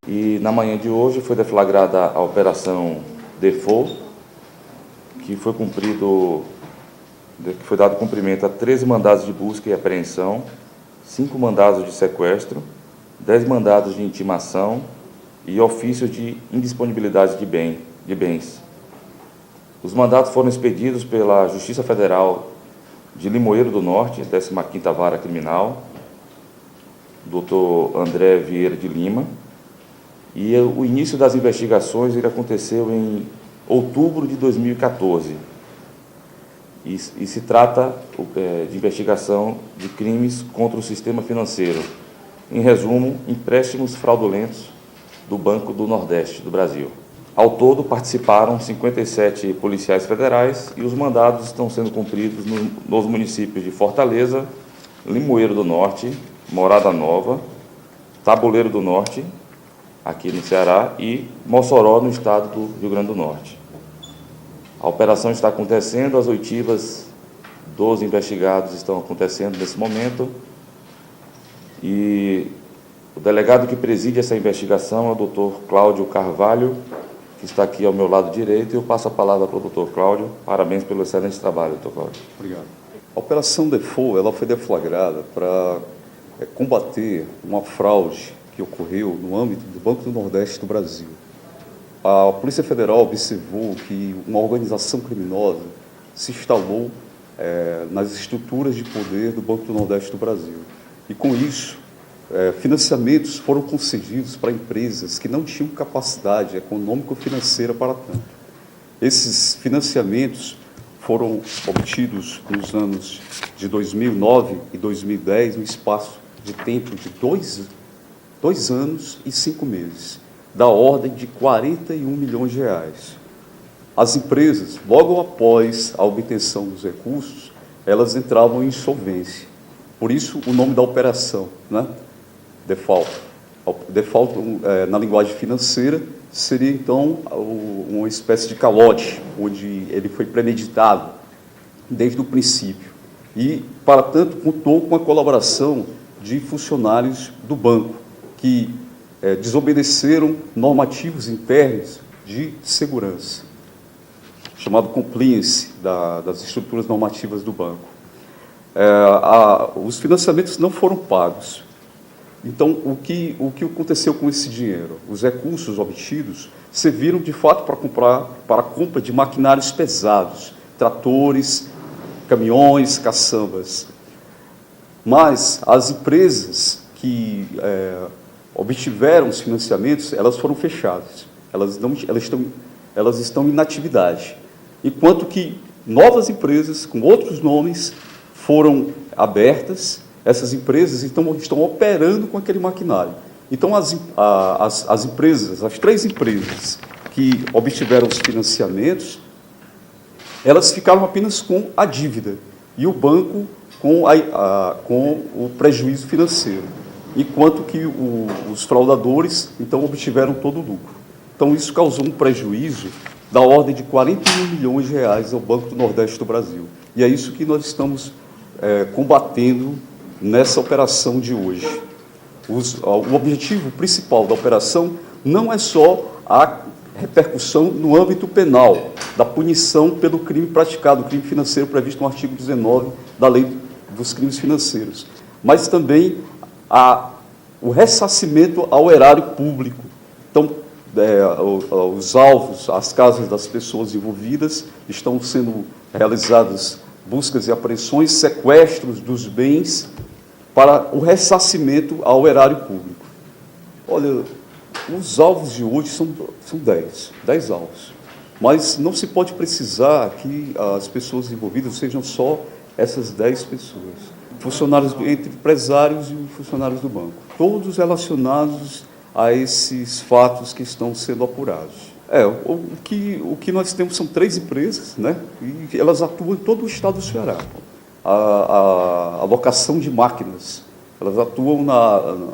E na manhã de hoje foi deflagrada a Operação Default, que foi dado cumprimento a 13 mandados de busca e apreensão, 5 mandados de sequestro, 10 mandados de intimação e ofício de indisponibilidade de bens. Os mandados foram expedidos pela Justiça Federal de Limoeiro do Norte, 15ª Vara Criminal, Dr. André Vieira de Lima, e o início das investigações aconteceu em outubro de 2014. E se trata de investigação de crimes contra o sistema financeiro. Em resumo, empréstimos fraudulentos do Banco do Nordeste do Brasil. Ao todo, participaram 57 policiais federais e os mandados estão sendo cumpridos nos municípios de Fortaleza, Limoeiro do Norte, Morada Nova, Tabuleiro do Norte, aqui no Ceará, e Mossoró, no estado do Rio Grande do Norte. A operação está acontecendo, as oitivas dos investigados estão acontecendo nesse momento, e o delegado que preside essa investigação é o Dr. Cláudio Carvalho, que está aqui ao meu lado direito, e eu passo a palavra para o Dr. Cláudio. Parabéns pelo excelente trabalho, Dr. Cláudio. Obrigado. A Operação Default, ela foi deflagrada para combater uma fraude que ocorreu no âmbito do Banco do Nordeste do Brasil. A Polícia Federal observou que uma organização criminosa se instalou nas estruturas de poder do Banco do Nordeste do Brasil. E, com isso, financiamentos foram concedidos para empresas que não tinham capacidade econômico-financeira para tanto. Esses financiamentos foram obtidos nos anos de 2009 e 2010, no espaço de tempo de 2 anos e 5 meses, da ordem de 41 milhões de reais. As empresas, logo após a obtenção dos recursos, elas entravam em insolvência. Por isso, o nome da operação, né? Default. Default, na linguagem financeira, seria, então, uma espécie de calote, onde ele foi premeditado desde o princípio. E, para tanto, contou com a colaboração de funcionários do banco, que desobedeceram normativos internos de segurança, chamado compliance das estruturas normativas do banco. Os financiamentos não foram pagos. Então, o que aconteceu com esse dinheiro? Os recursos obtidos serviram, de fato, para a compra de maquinários pesados, tratores, caminhões, caçambas. Mas as empresas que obtiveram os financiamentos, elas foram fechadas. Elas estão em inatividade. Enquanto que novas empresas, com outros nomes, foram abertas. Essas empresas estão operando com aquele maquinário. Então, as empresas, as 3 empresas que obtiveram os financiamentos, elas ficaram apenas com a dívida e o banco com o prejuízo financeiro, enquanto que os fraudadores, então, obtiveram todo o lucro. Então, isso causou um prejuízo da ordem de 41 milhões de reais ao Banco do Nordeste do Brasil. E é isso que nós estamos combatendo nessa operação de hoje. O objetivo principal da operação não é só a repercussão no âmbito penal, da punição pelo crime praticado, o crime financeiro previsto no artigo 19 da Lei dos Crimes Financeiros, mas também o ressarcimento ao erário público. Então, os alvos, as casas das pessoas envolvidas, estão sendo realizadas buscas e apreensões, sequestros dos bens para o ressarcimento ao erário público. Olha, os alvos de hoje são 10 alvos, mas não se pode precisar que as pessoas envolvidas sejam só essas 10 pessoas. Funcionários, entre empresários e funcionários do banco, todos relacionados a esses fatos que estão sendo apurados. O que nós temos são 3 empresas, né? E elas atuam em todo o estado do Ceará. A locação de máquinas, elas atuam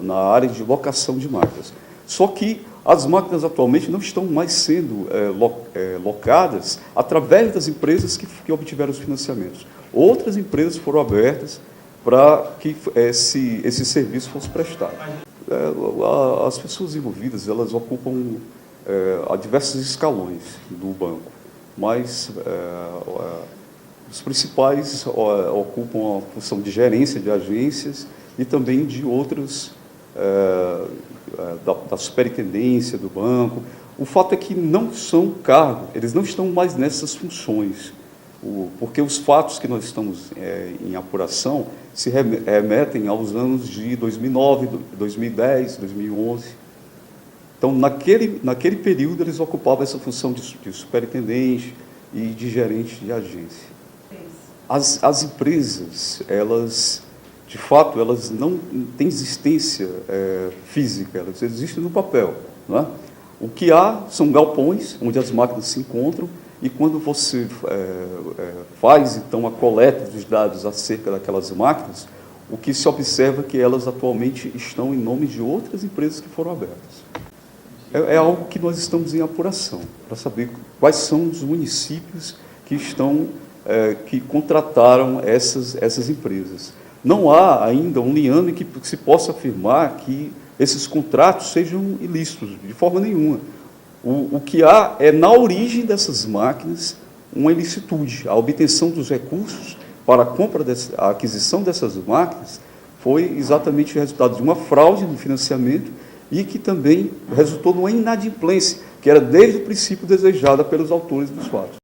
na área de locação de máquinas. Só que as máquinas atualmente não estão mais sendo locadas através das empresas que obtiveram os financiamentos. Outras empresas foram abertas para que esse serviço fosse prestado. As pessoas envolvidas, elas ocupam a diversos escalões do banco, mas os principais ocupam a função de gerência de agências e também de outros, da superintendência do banco. O fato é que não são cargo, eles não estão mais nessas funções, porque os fatos que nós estamos em apuração se remetem aos anos de 2009, 2010, 2011. Então, naquele período, eles ocupavam essa função de superintendente e de gerente de agência. As empresas, elas, de fato, elas não têm existência física, elas existem no papel, não é? O que há são galpões, onde as máquinas se encontram, e quando você faz, então, a coleta dos dados acerca daquelas máquinas, o que se observa é que elas atualmente estão em nome de outras empresas que foram abertas. É algo que nós estamos em apuração, para saber quais são os municípios que que contrataram essas empresas. Não há ainda um liame que se possa afirmar que esses contratos sejam ilícitos, de forma nenhuma. O que há é, na origem dessas máquinas, uma ilicitude. A obtenção dos recursos para a aquisição dessas máquinas foi exatamente o resultado de uma fraude no financiamento e que também resultou numa inadimplência, que era desde o princípio desejada pelos autores dos fatos.